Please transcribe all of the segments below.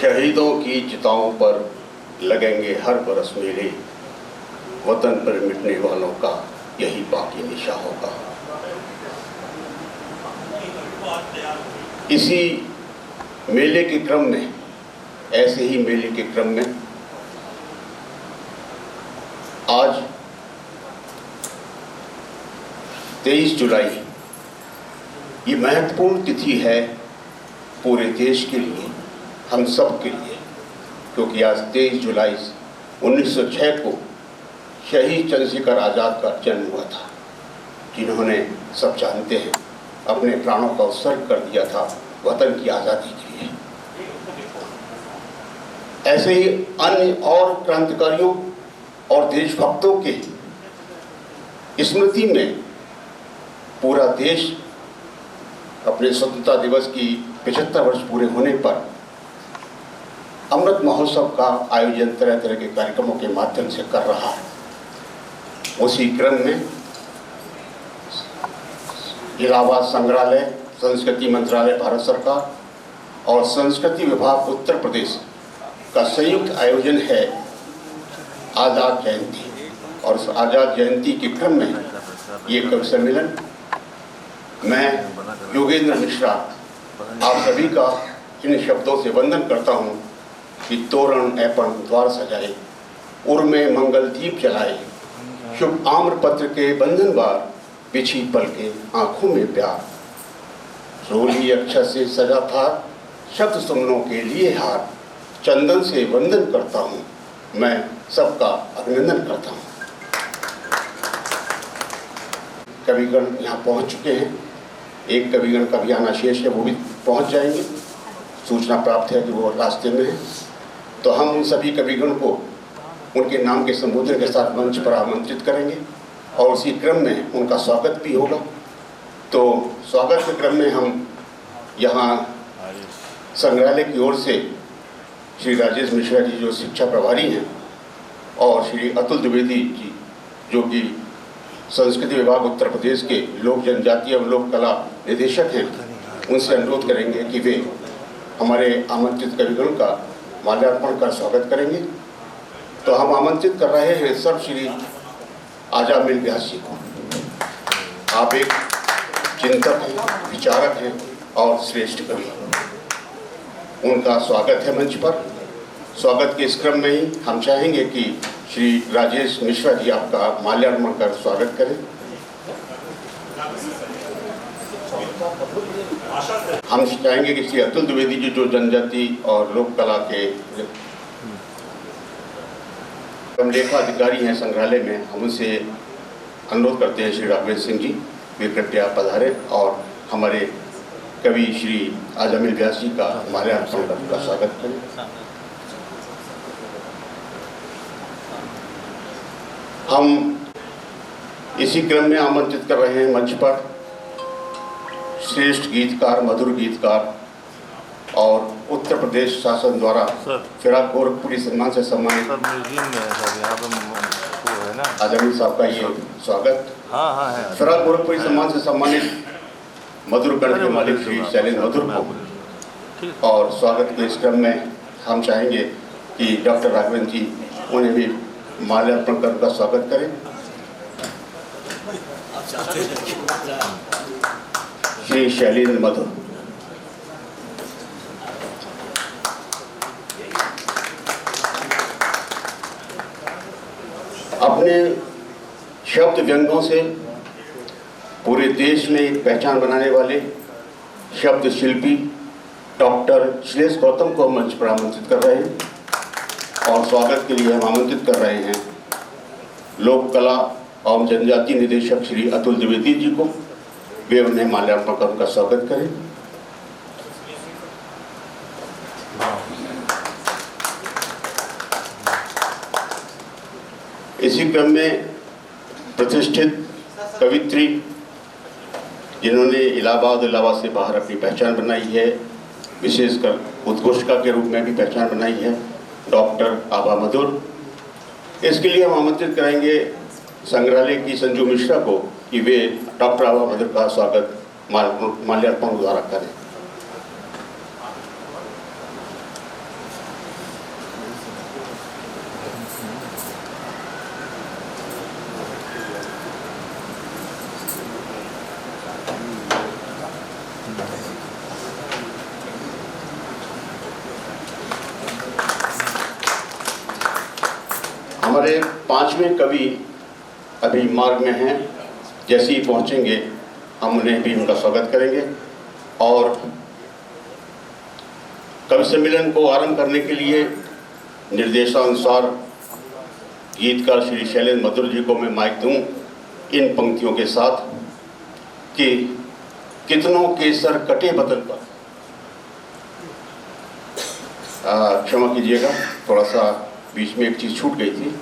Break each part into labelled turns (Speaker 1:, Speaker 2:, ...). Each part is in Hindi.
Speaker 1: शहीदों की चिताओं पर लगेंगे हर बरस मेले, वतन पर मिटने वालों का यही बाकी निशा होगा। इसी मेले के क्रम में, ऐसे ही मेले के क्रम में आज 23 जुलाई ये महत्वपूर्ण तिथि है पूरे देश के लिए, हम सब के लिए, क्योंकि आज 23 जुलाई 1906 को शहीद चंद्रशेखर आज़ाद का जन्म हुआ था, जिन्होंने सब जानते हैं अपने प्राणों का उत्सर्ग कर दिया था वतन की आज़ादी के लिए। ऐसे ही अन्य और क्रांतिकारियों और देशभक्तों के स्मृति में पूरा देश अपने स्वतंत्रता दिवस की 75 वर्ष पूरे होने पर अमृत महोत्सव का आयोजन तरह तरह के कार्यक्रमों के माध्यम से कर रहा है। उसी क्रम में इलाहाबाद संग्रहालय, संस्कृति मंत्रालय भारत सरकार और संस्कृति विभाग उत्तर प्रदेश का संयुक्त आयोजन है आज़ाद जयंती। और उस आज़ाद जयंती के क्रम में ये कवि सम्मेलन, मैं योगेंद्र मिश्रा आप सभी का इन शब्दों से वंदन करता हूँ कि तोरण ऐपण द्वार सजाए, उर्मे मंगल दीप जलाए, शुभ आम्र पत्र के बंधन बार, बिछी पल के आंखों में प्यार, रोली अक्षर से सजा था शब्द सुमनों के लिए हार, चंदन से वंदन करता हूँ, मैं सबका अभिनंदन करता हूँ। कविगण यहाँ पहुँच चुके हैं, एक कविगण का भी आना शेष है, वो भी पहुँच जाएंगे, सूचना प्राप्त है कि वो रास्ते में है। तो हम उन सभी कविगण को उनके नाम के संबोधन के साथ मंच पर आमंत्रित करेंगे और उसी क्रम में उनका स्वागत भी होगा। तो स्वागत के क्रम में हम यहाँ संग्रहालय की ओर से श्री राजेश मिश्रा जी जो शिक्षा प्रभारी हैं और श्री अतुल द्विवेदी जी जो कि संस्कृति विभाग उत्तर प्रदेश के लोक जनजातीय एवं लोक कला निदेशक हैं, उनसे अनुरोध करेंगे कि वे हमारे आमंत्रित कविगण का माल्यार्पण कर स्वागत करेंगे। तो हम आमंत्रित कर रहे हैं सर्व श्री आजामिल व्यास जी को। आप एक चिंतक हैं, विचारक हैं और श्रेष्ठ कवि, उनका स्वागत है मंच पर। स्वागत के इस क्रम में ही हम चाहेंगे कि श्री राजेश मिश्रा जी आपका माल्यार्पण कर स्वागत करें। हम चाहेंगे कि श्री अतुल द्विवेदी जी जो जनजाति और लोक कला के लेखा अधिकारी हैं संग्रहालय में, हम उनसे अनुरोध करते हैं श्री राघवेंद्र सिंह जी वे कृपया पधारें और हमारे कवि श्री आजामिल व्यास जी का माल्यार्पण का स्वागत करें। हम इसी क्रम में आमंत्रित कर रहे हैं मंच पर श्रेष्ठ गीतकार, मधुर गीतकार और उत्तर प्रदेश शासन द्वारा फिराक गोरखपुरी सम्मान से सम्मानित आजामिल साहब का ये स्वागत। फिराक गोरखपुरी सम्मान से सम्मानित मधुर गण के मालिक श्री शैलेंद्र मधुर को और स्वागत के इस क्रम में हम चाहेंगे कि डॉक्टर राघवेंद्र जी उन्हें भी माल्यार्पण कर उनका स्वागत करें। श्री शैलेंद्र मधुर। अपने शब्द व्यंगों से पूरे देश में एक पहचान बनाने वाले शब्द शिल्पी डॉक्टर श्रेष्ठ गौतम को मंच पर आमंत्रित कर रहे हैं और स्वागत के लिए हम आमंत्रित कर रहे हैं लोक कला एवं जनजाति निदेशक श्री अतुल द्विवेदी जी को। वे उन्हें माल्यार्पण कर उनका स्वागत करें। इसी क्रम में प्रतिष्ठित कवित्री जिन्होंने इलाहाबाद से बाहर अपनी पहचान बनाई है, विशेषकर उद्घोषका के रूप में भी पहचान बनाई है, डॉक्टर आभा मधुर। इसके लिए हम आमंत्रित करेंगे संग्रहालय की संजू मिश्रा को कि वे डॉक्टर आभा मधुर का स्वागत माल्यार्पण द्वारा करें। हमारे 5वें कवि अभी मार्ग में हैं, जैसे ही पहुंचेंगे हम उन्हें भी उनका स्वागत करेंगे। और कवि सम्मेलन को आरंभ करने के लिए निर्देशानुसार गीतकार श्री शैलेंद्र मधुर जी को मैं माइक दूं इन पंक्तियों के साथ कि कितनों के सर कटे बदन पर। क्षमा कीजिएगा, थोड़ा सा बीच में एक चीज़ छूट गई थी।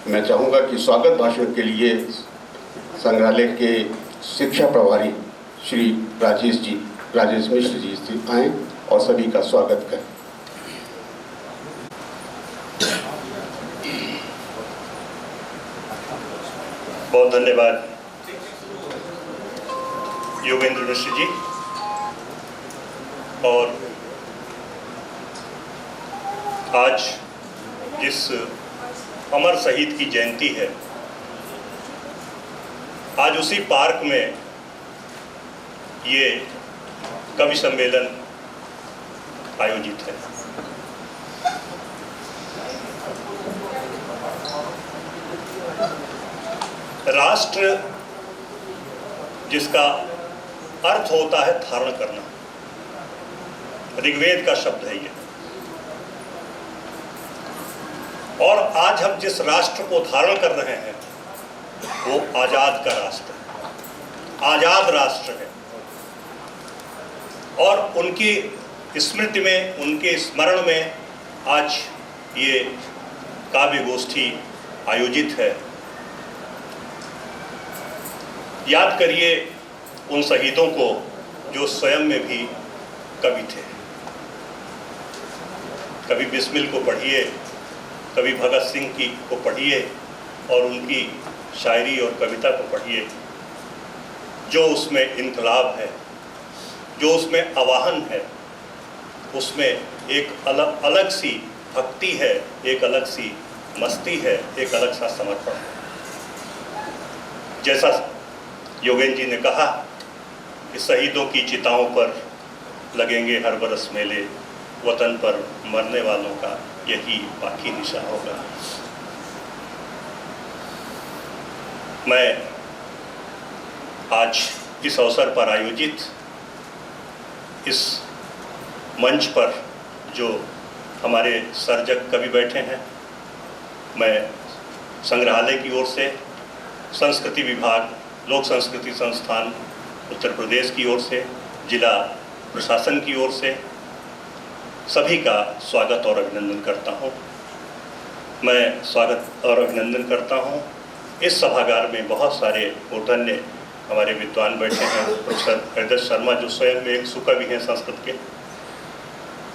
Speaker 1: मैं चाहूँगा कि स्वागत भाषण के लिए संग्रहालय के शिक्षा प्रभारी श्री राजेश मिश्र जी आएँ और सभी का स्वागत करें।
Speaker 2: बहुत धन्यवाद योगेंद्र मिश्र जी। और आज जिस अमर शहीद की जयंती है, आज उसी पार्क में ये कवि सम्मेलन आयोजित है। राष्ट्र जिसका अर्थ होता है धारण करना, ऋग्वेद का शब्द है ये। और आज हम जिस राष्ट्र को धारण कर रहे हैं वो आजाद का राष्ट्र है, आजाद राष्ट्र है। और उनकी स्मृति में, उनके स्मरण में आज ये काव्य गोष्ठी आयोजित है। याद करिए उन शहीदों को जो स्वयं में भी कवि थे। कवि बिस्मिल को पढ़िए, कवि भगत सिंह की को पढ़िए और उनकी शायरी और कविता को पढ़िए। जो उसमें इनकलाब है, जो उसमें आवाहन है, उसमें एक अलग सी भक्ति है, एक अलग सी मस्ती है, एक अलग सा समर्पण है। जैसा योगेंद्र जी ने कहा कि शहीदों की चिताओं पर लगेंगे हर बरस मेले, वतन पर मरने वालों का यही बाकी निशा होगा। मैं आज इस अवसर पर आयोजित इस मंच पर जो हमारे सर्जक कवि बैठे हैं, मैं संग्रहालय की ओर से, संस्कृति विभाग, लोक संस्कृति संस्थान उत्तर प्रदेश की ओर से, जिला प्रशासन की ओर से सभी का स्वागत और अभिनंदन करता हूं। मैं स्वागत और अभिनंदन करता हूं। इस सभागार में बहुत सारे मूर्धन्य हमारे विद्वान बैठे हैं। प्रोफेसर हृदय शर्मा जो स्वयं में एक सुकवि हैं संस्कृत के,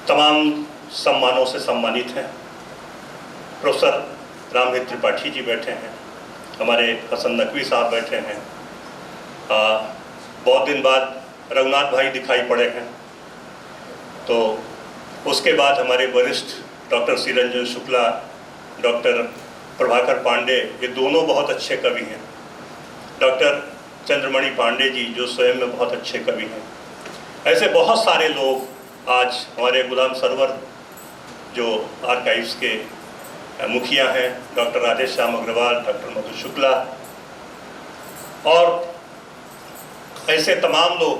Speaker 2: तमाम सम्मानों से सम्मानित हैं। प्रोफेसर रामहित त्रिपाठी जी बैठे हैं, हमारे हसन नकवी साहब बैठे हैं। बहुत दिन बाद रघुनाथ भाई दिखाई पड़े हैं। तो उसके बाद हमारे वरिष्ठ डॉक्टर श्री रंजन शुक्ला, डॉक्टर प्रभाकर पांडे, ये दोनों बहुत अच्छे कवि हैं। डॉक्टर चंद्रमणि पांडे जी जो स्वयं में बहुत अच्छे कवि हैं। ऐसे बहुत सारे लोग आज हमारे गुलाम सरवर जो आर्काइव्स के मुखिया हैं, डॉक्टर राधेश्याम अग्रवाल, डॉक्टर मधु शुक्ला, और ऐसे तमाम लोग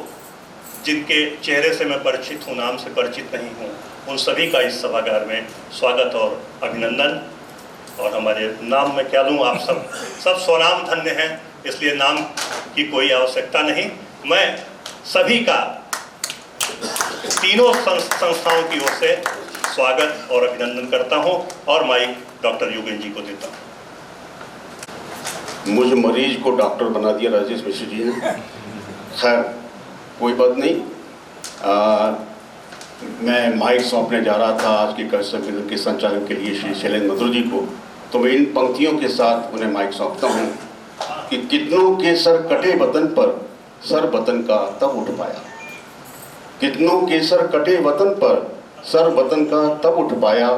Speaker 2: जिनके चेहरे से मैं परिचित हूँ, नाम से परिचित नहीं हूँ, उन सभी का इस सभागार में स्वागत और अभिनंदन। और हमारे नाम में क्या लूँ, आप सब स्वनाम धन्य हैं, इसलिए नाम की कोई आवश्यकता नहीं। मैं सभी का तीनों संस्थाओं की ओर से स्वागत और अभिनंदन करता हूँ और माइक डॉक्टर योगेंद्र जी को देता हूँ।
Speaker 1: मुझ मरीज को डॉक्टर बना दिया राजेश मिश्र जी ने। खैर कोई बात नहीं। मैं माइक सौंपने जा रहा था आज के कवि सम्मेलन के संचालन के लिए श्री शैलेंद्र मधुर जी को, तो मैं इन पंक्तियों के साथ उन्हें माइक सौंपता हूँ कि कितनों के सर कटे वतन पर सर वतन का तब उठ पाया। कितनों के सर कटे वतन पर सर वतन का तब उठ पाया।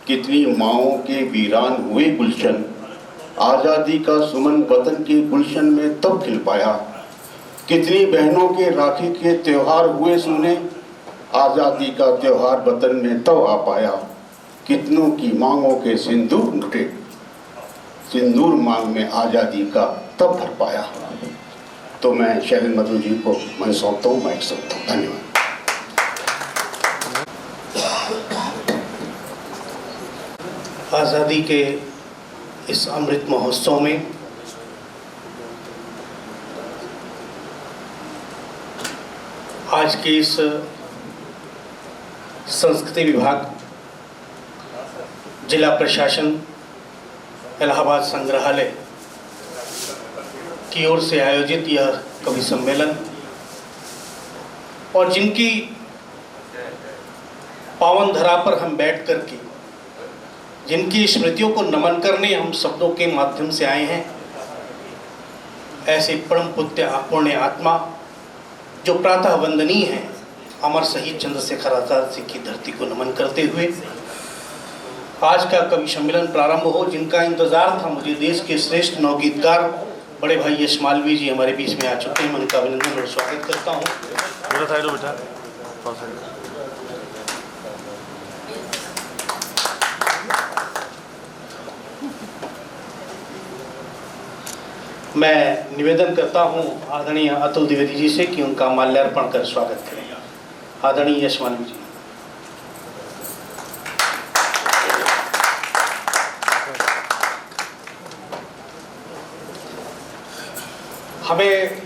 Speaker 1: कितनी माओं के वीरान हुए गुलशन, आज़ादी का सुमन वतन के गुलशन में तब खिल पाया। कितनी बहनों के राखी के त्योहार हुए सुने, आज़ादी का त्योहार वतन में तब आ पाया। कितनों की मांगों के सिंदूर लुटे, सिंदूर मांग में आज़ादी का तब भर पाया। तो मैं शैलेंद्र मधुर जी को मन सौंपता हूँ, माइक सौंपता हूँ। धन्यवाद।
Speaker 3: आज़ादी के इस अमृत महोत्सव में आज के इस संस्कृति विभाग, जिला प्रशासन, इलाहाबाद संग्रहालय की ओर से आयोजित यह कवि सम्मेलन और जिनकी पावन धरा पर हम बैठ कर के जिनकी स्मृतियों को नमन करने हम शब्दों के माध्यम से आए हैं, ऐसे परम पुण्य आत्मा जो प्रातः वंदनीय हैं, अमर शहीद चंद्रशेखर आजाद जी की धरती को नमन करते हुए आज का कवि सम्मेलन प्रारंभ हो, जिनका इंतजार था मुझे देश के श्रेष्ठ नवगीतकार बड़े भाई यश मालवीय जी हमारे बीच में आ चुके हैं। मैं उनका अभिनंदन और स्वागत करता हूँ। मैं निवेदन करता हूं आदरणीय अतुल द्विवेदी जी से कि उनका माल्यार्पण कर स्वागत करें। आदरणीय यश मालवीय जी। हमें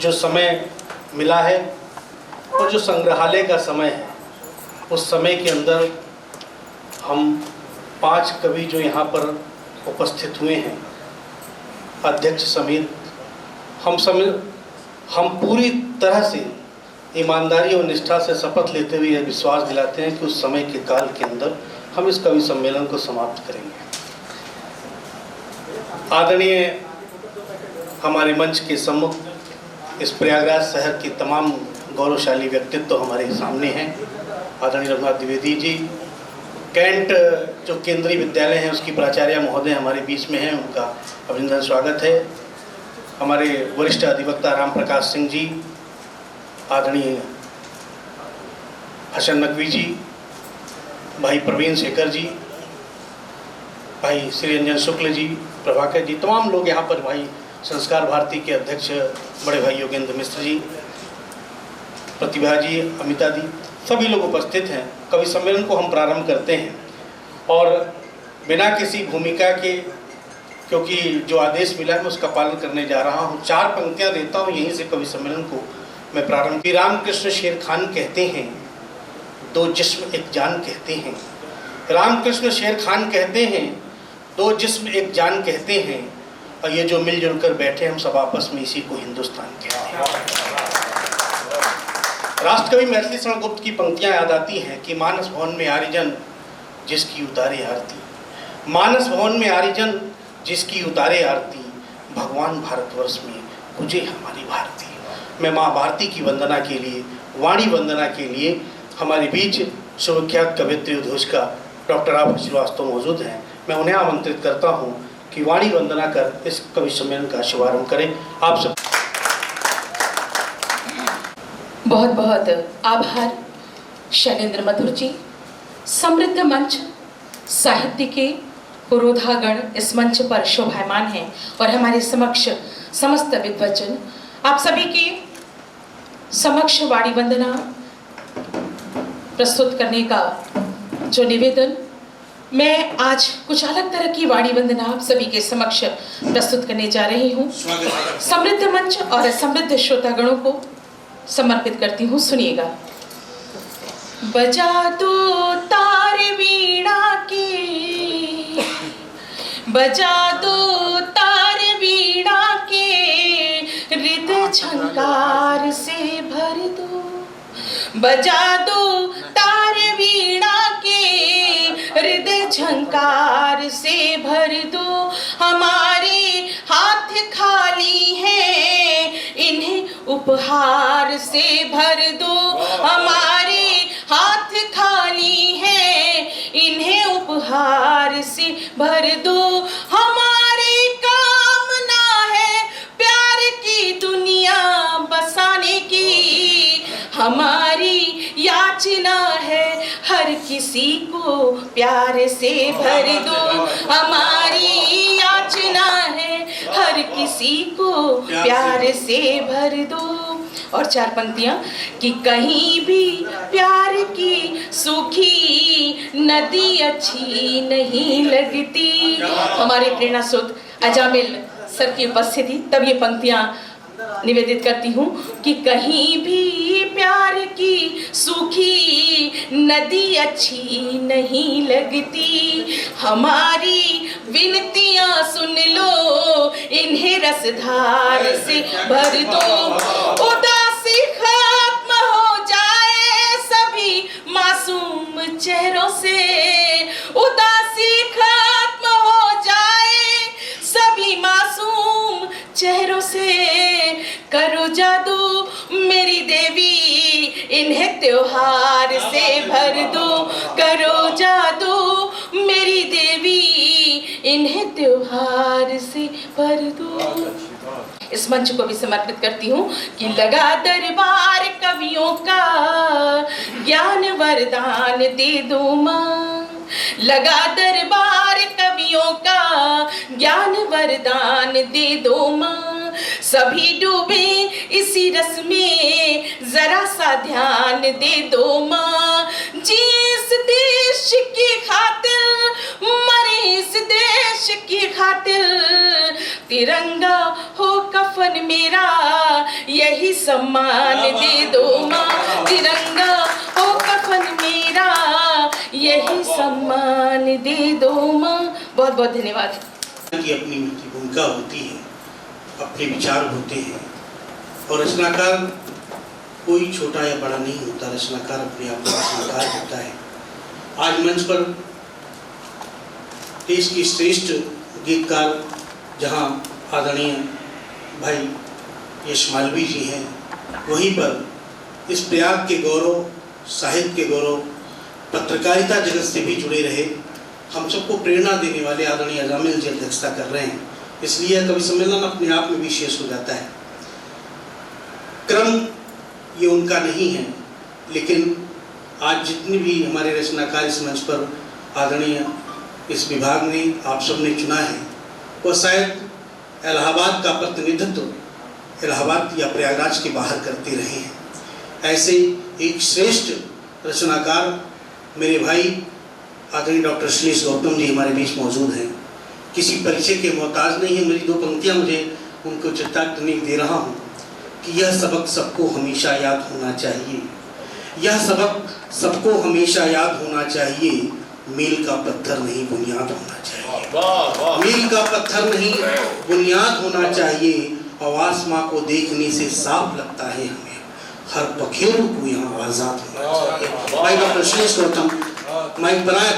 Speaker 3: जो समय मिला है और जो संग्रहालय का समय है, उस समय के अंदर हम 5 कवि जो यहाँ पर उपस्थित हुए हैं, अध्यक्ष समेत हम पूरी तरह से ईमानदारी और निष्ठा से शपथ लेते हुए यह विश्वास दिलाते हैं कि उस समय के काल के अंदर हम इस कवि सम्मेलन को समाप्त करेंगे। आदरणीय हमारे मंच के सम्मुख इस प्रयागराज शहर के तमाम गौरवशाली व्यक्तित्व हमारे सामने हैं। आदरणीय रघुनाथ द्विवेदी जी, कैंट जो केंद्रीय विद्यालय है उसकी प्राचार्य महोदय हमारे बीच में हैं, उनका अभिनंदन स्वागत है। हमारे वरिष्ठ अधिवक्ता राम प्रकाश सिंह जी, आदरणीय हसन नकवी जी, भाई प्रवीण शेखर जी, भाई श्री रंजन शुक्ल जी, प्रभाकर जी, तमाम लोग यहाँ पर, भाई संस्कार भारती के अध्यक्ष बड़े भाई योगेंद्र मिश्र जी, प्रतिभा जी, अमिता जी, सभी लोग उपस्थित हैं। कवि सम्मेलन को हम प्रारंभ करते हैं और बिना किसी भूमिका के, क्योंकि जो आदेश मिला है मैं उसका पालन करने जा रहा हूँ। 4 पंक्तियाँ देता हूँ, यहीं से कवि सम्मेलन को मैं प्रारंभ। रामकृष्ण शेर खान कहते हैं, 2 जिस्म एक जान कहते हैं। रामकृष्ण शेर खान कहते हैं, 2 जिस्म एक जान कहते हैं, और ये जो मिलजुल कर बैठे हम सब आपस में इसी को हिंदुस्तान कहते हैं। राष्ट्रकवि मैथिली शरण गुप्त की पंक्तियां याद आती हैं कि मानस भवन में आरिजन जिसकी उतारे आरती, मानस भवन में आरिजन जिसकी उतारे आरती, भगवान भारतवर्ष में पूजे हमारी भारती। मैं माँ भारती की वंदना के लिए, वाणी वंदना के लिए हमारे बीच सुविख्यात कवियत्री उद्घोषिका डॉक्टर आभा श्रीवास्तव मौजूद हैं। मैं उन्हें आमंत्रित करता हूँ कि वाणी वंदना कर इस कवि सम्मेलन का शुभारंभ करें। आप सब
Speaker 4: बहुत बहुत आभार शैलेंद्र मधुर जी। समृद्ध मंच साहित्य के पुरोधागण इस मंच पर शोभायमान हैं और हमारे समक्ष समस्त विद्वजन, आप सभी के समक्ष वाणी वंदना प्रस्तुत करने का जो निवेदन, मैं आज कुछ अलग तरह की वाणी वंदना आप सभी के समक्ष प्रस्तुत करने जा रही हूँ। समृद्ध मंच और समृद्ध श्रोतागणों को समर्पित करती हूँ, सुनिएगा। बजा दो तार वीणा के, बजा दो तार वीणा के, हृदय झंकार से भर दो, बजा दो तार वीणा के, हृदय झंकार से भर दो। हमारे हाथ खाली हैं, इन्हें उपहार से भर दो। हमारे हाथ खाली हैं, इन्हें उपहार से भर दो। हमारी कामना है प्यार की दुनिया बसाने की, हमारी याचना है हर किसी को प्यार से भर दो। हमारी देना है, हर किसी को प्यार से भर दो। और 4 पंक्तियां कि कहीं भी प्यार की सूखी नदी अच्छी नहीं लगती। हमारे प्रेरणा स्रोत अजामिल सर की उपस्थिति तब ये पंक्तियां निवेदित करती हूँ कि कहीं भी प्यार की सूखी नदी अच्छी नहीं लगती। हमारी विनतियाँ सुन लो, इन्हें रसधार से भर दो। उदासी खत्म हो जाए सभी मासूम चेहरों से, उदासी खत्म हो जाए सभी मासूम चेहरों से। करो जादू मेरी देवी, इन्हें त्योहार से भर दो। करो जादू मेरी देवी, इन्हें त्योहार से भर दो। इस मंच को भी समर्पित करती हूँ कि लगा दरबार कवियों का, ज्ञान वरदान दे दो माँ। लगा दरबार कवियों का, ज्ञान वरदान दे दो माँ। सभी डूबे इसी रस में, जरा सा ध्यान दे दो माँ। जी इस देश की खातिर, मरे इस देश की खातिर, तिरंगा हो कफन मेरा, यही सम्मान दे दो माँ। तिरंगा हो कफन मेरा, यही सम्मान दे दो माँ। बहुत बहुत धन्यवाद।
Speaker 3: की अपनी भूमिका होती है, अपने विचार होते हैं, और रचनाकार कोई छोटा या बड़ा नहीं होता। रचनाकार अपने आप में रचनाकार होता है। आज मंच पर देश की श्रेष्ठ गीतकार जहां आदरणीय भाई यश मालवीय जी हैं, वहीं पर इस प्रयाग के गौरव, साहित्य के गौरव, पत्रकारिता जगत से भी जुड़े रहे, हम सबको प्रेरणा देने वाले आदरणीय अजामिल जी अध्यक्षता कर रहे हैं। इसलिए कवि सम्मेलन अपने आप में विशेष हो जाता है। क्रम ये उनका नहीं है, लेकिन आज जितने भी हमारे रचनाकार इस मंच पर आदरणीय इस विभाग ने, आप सब ने चुना है, वो शायद इलाहाबाद का प्रतिनिधित्व इलाहाबाद या प्रयागराज के बाहर करते रहे हैं। ऐसे एक श्रेष्ठ रचनाकार मेरे भाई आदरणीय डॉक्टर श्रीलेश गौतम जी हमारे बीच मौजूद हैं। किसी परिचय के मोहताज नहीं है। मेरी 2 पंक्तियां मुझे उनको चित्ताग्नि दे रहा हूँ कि यह सबक सबको हमेशा याद होना चाहिए, यह सबक सबको हमेशा याद होना चाहिए, मील का पत्थर नहीं बुनियाद होना चाहिए। मील का पत्थर नहीं बुनियाद होना चाहिए, और आसमां को देखने से साफ लगता है हमें, हर पखेरु को यहाँ आजाद होना चाहिए। भाई डॉक्टर श्रीलेश गौतम माइक बनाए।